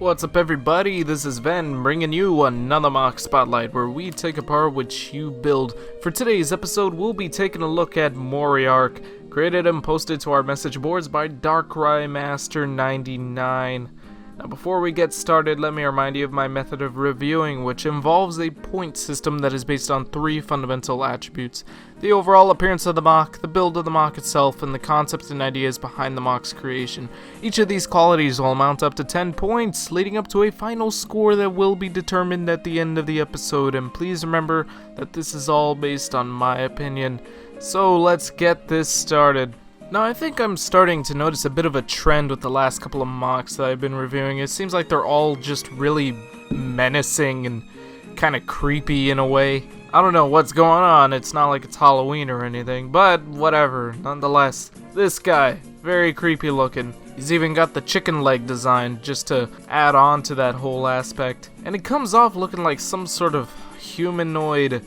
What's up everybody, this is Ven bringing you another MOC Spotlight where we take apart what you build. For today's episode, we'll be taking a look at Moriarch, created and posted to our message boards by Darkraimaster99. Now before we get started, let me remind you of my method of reviewing, which involves a point system that is based on three fundamental attributes: the overall appearance of the MOC, the build of the MOC itself, and the concepts and ideas behind the MOC's creation. Each of these qualities will amount up to 10 points, leading up to a final score that will be determined at the end of the episode, and please remember that this is all based on my opinion. So let's get this started. Now, I think I'm starting to notice a bit of a trend with the last couple of MOCs that I've been reviewing. It seems like they're all just really menacing and kind of creepy in a way. I don't know what's going on. It's not like it's Halloween or anything, but whatever. Nonetheless, this guy, very creepy looking. He's even got the chicken leg design just to add on to that whole aspect. And it comes off looking like some sort of humanoid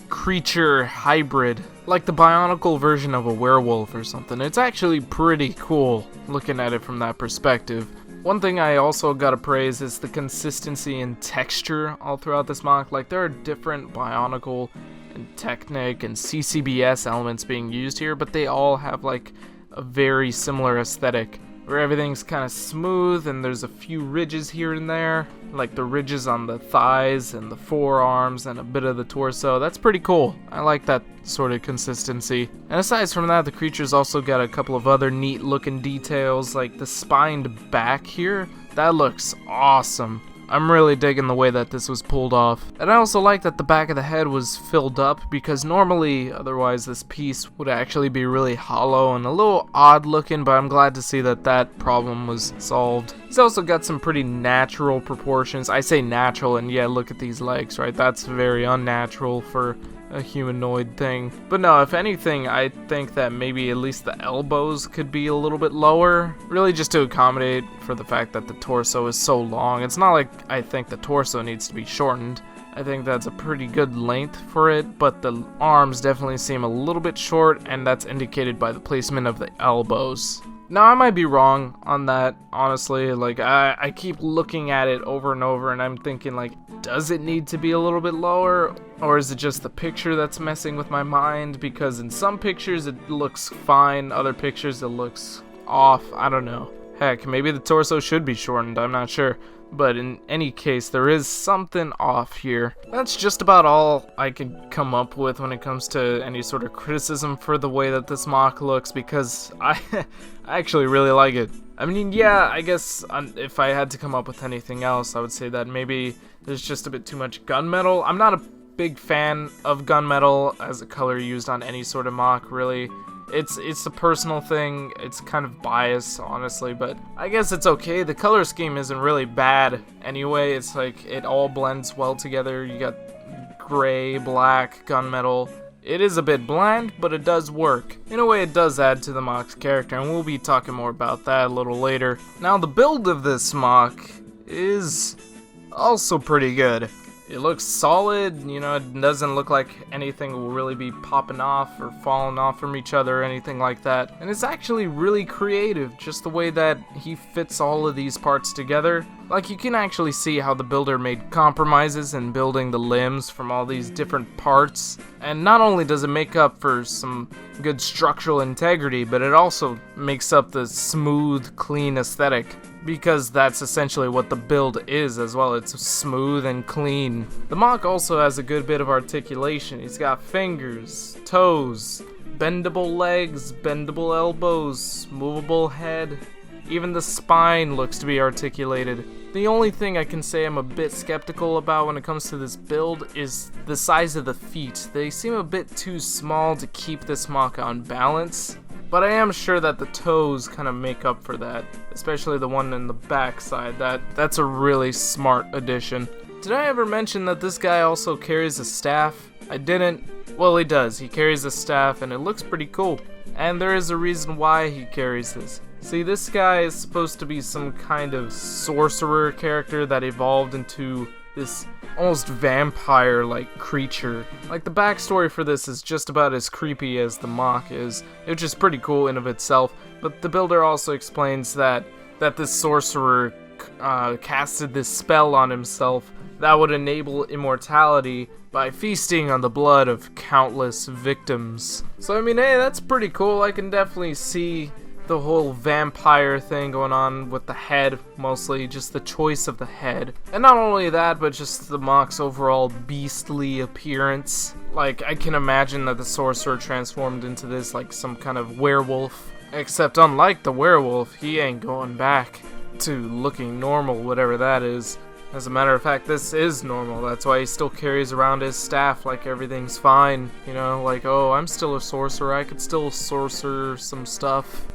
creature hybrid, like the bionicle version of a werewolf or something. It's actually pretty cool looking at it from that perspective. One thing I also gotta praise is the consistency and texture all throughout this MOC. Like, there are different bionicle and Technic and CCBS elements being used here, but they all have like a very similar aesthetic, where everything's kind of smooth and there's a few ridges here and there, like the ridges on the thighs and the forearms and a bit of the torso. That's pretty cool. I like that sort of consistency. And aside from that, the creature's also got a couple of other neat looking details, like the spined back here. That looks awesome. I'm really digging the way that this was pulled off. And I also like that the back of the head was filled up, because normally, otherwise, this piece would actually be really hollow and a little odd looking, but I'm glad to see that that problem was solved. He's also got some pretty natural proportions. I say natural, and yeah, look at these legs, right? That's very unnatural for a humanoid thing. But no, if anything, I think that maybe at least the elbows could be a little bit lower, really just to accommodate for the fact that the torso is so long. It's not like I think the torso needs to be shortened. I think that's a pretty good length for it, but the arms definitely seem a little bit short, and that's indicated by the placement of the elbows. Now, I might be wrong on that, honestly. Like, I keep looking at it over and over, and I'm thinking, like, does it need to be a little bit lower? Or is it just the picture that's messing with my mind? Because in some pictures it looks fine, other pictures it looks off. I don't know. Heck, maybe the torso should be shortened, I'm not sure. But in any case, there is something off here. That's just about all I could come up with when it comes to any sort of criticism for the way that this MOC looks, because I actually really like it. I mean, yeah, I guess if I had to come up with anything else, I would say that maybe there's just a bit too much gunmetal. I'm not a big fan of gunmetal as a color used on any sort of MOC, really. It's a personal thing. It's kind of biased, honestly, but I guess it's okay. The color scheme isn't really bad anyway. It's like it all blends well together. You got gray, black, gunmetal. It is a bit bland, but it does work. In a way, it does add to the MOC's character, and we'll be talking more about that a little later. Now, the build of this MOC is also pretty good. It looks solid, you know, it doesn't look like anything will really be popping off or falling off from each other or anything like that. And it's actually really creative, just the way that he fits all of these parts together. Like, you can actually see how the builder made compromises in building the limbs from all these different parts. And not only does it make up for some good structural integrity, but it also makes up the smooth, clean aesthetic. Because that's essentially what the build is as well. It's smooth and clean. The MOC also has a good bit of articulation. He's got fingers, toes, bendable legs, bendable elbows, movable head. Even the spine looks to be articulated. The only thing I can say I'm a bit skeptical about when it comes to this build is the size of the feet. They seem a bit too small to keep this MOC on balance. But I am sure that the toes kind of make up for that, especially the one in the back side. That's a really smart addition. Did I ever mention that this guy also carries a staff? I didn't. Well, he does. He carries a staff, and it looks pretty cool. And there is a reason why he carries this. See, this guy is supposed to be some kind of sorcerer character that evolved into this almost vampire-like creature. Like, the backstory for this is just about as creepy as the MOC is, which is pretty cool in of itself, but the builder also explains that this sorcerer casted this spell on himself that would enable immortality by feasting on the blood of countless victims. So I mean, hey, that's pretty cool. I can definitely see the whole vampire thing going on with the head, mostly just the choice of the head. And not only that, but just the MOC's overall beastly appearance. Like, I can imagine that the sorcerer transformed into this, like, some kind of werewolf. Except unlike the werewolf, he ain't going back to looking normal, whatever that is. As a matter of fact, this is normal. That's why he still carries around his staff like everything's fine. You know, like, oh, I'm still a sorcerer. I could still sorcerer some stuff.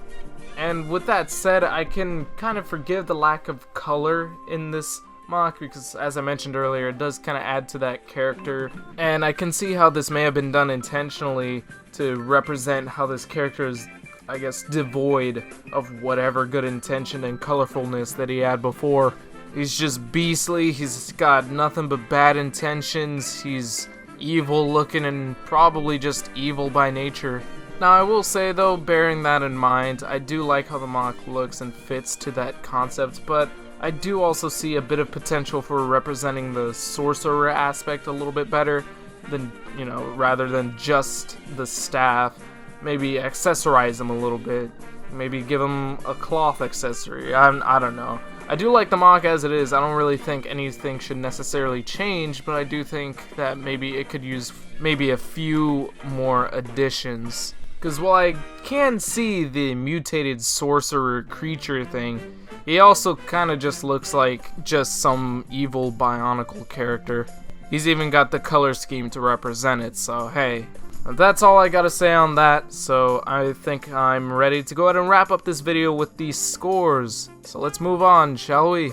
And with that said, I can kind of forgive the lack of color in this MOC because, as I mentioned earlier, it does kind of add to that character. And I can see how this may have been done intentionally to represent how this character is, I guess, devoid of whatever good intention and colorfulness that he had before. He's just beastly, he's got nothing but bad intentions, he's evil looking and probably just evil by nature. Now I will say though, bearing that in mind, I do like how the MOC looks and fits to that concept, but I do also see a bit of potential for representing the sorcerer aspect a little bit better than, you know, rather than just the staff. Maybe accessorize him a little bit, maybe give him a cloth accessory, I don't know. I do like the MOC as it is. I don't really think anything should necessarily change, but I do think that maybe it could use maybe a few more additions. Because while I can see the mutated sorcerer creature thing, he also kind of just looks like just some evil bionicle character. He's even got the color scheme to represent it, so hey. That's all I gotta say on that, so I think I'm ready to go ahead and wrap up this video with these scores. So let's move on, shall we?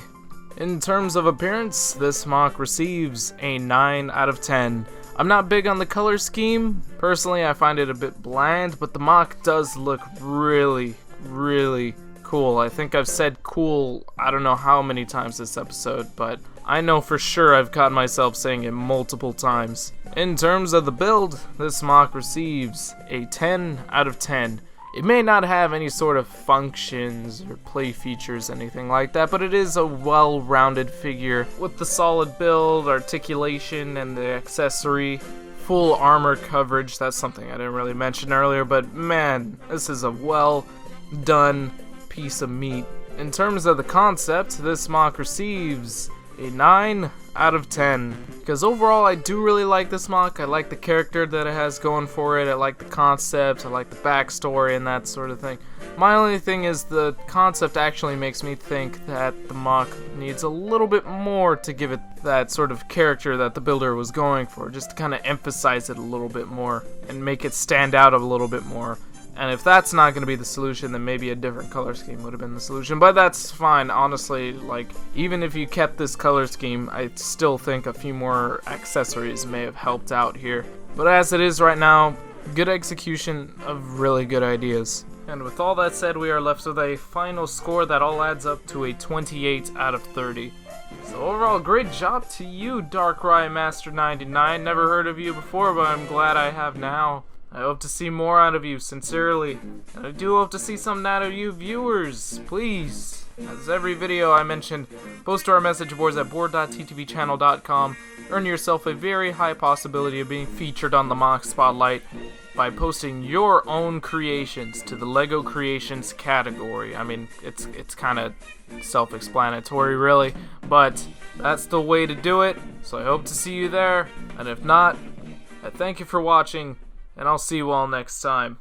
In terms of appearance, this MOC receives a 9 out of 10. I'm not big on the color scheme. Personally, I find it a bit bland, but the MOC does look really, really cool. I think I've said cool I don't know how many times this episode, but I know for sure I've caught myself saying it multiple times. In terms of the build, this MOC receives a 10 out of 10. It may not have any sort of functions or play features, anything like that, but it is a well-rounded figure with the solid build, articulation, and the accessory. Full armor coverage, that's something I didn't really mention earlier, but man, this is a well-done piece of meat. In terms of the concept, this MOC receives a 9 out of 10. Because overall, I do really like this MOC. I like the character that it has going for it. I like the concept. I like the backstory and that sort of thing. My only thing is the concept actually makes me think that the MOC needs a little bit more to give it that sort of character that the builder was going for. Just to kind of emphasize it a little bit more and make it stand out a little bit more. And if that's not going to be the solution, then maybe a different color scheme would have been the solution. But that's fine, honestly. Like, even if you kept this color scheme, I still think a few more accessories may have helped out here. But as it is right now, good execution of really good ideas. And with all that said, we are left with a final score that all adds up to a 28 out of 30. So overall, great job to you, Darkraimaster99. Never heard of you before, but I'm glad I have now. I hope to see more out of you, sincerely. And I do hope to see something out of you viewers, please. As every video I mentioned, post to our message boards at board.ttvchannel.com. Earn yourself a very high possibility of being featured on the MOC Spotlight by posting your own creations to the LEGO Creations category. I mean, it's kind of self-explanatory, really, but that's the way to do it. So I hope to see you there, and if not, I thank you for watching, and I'll see you all next time.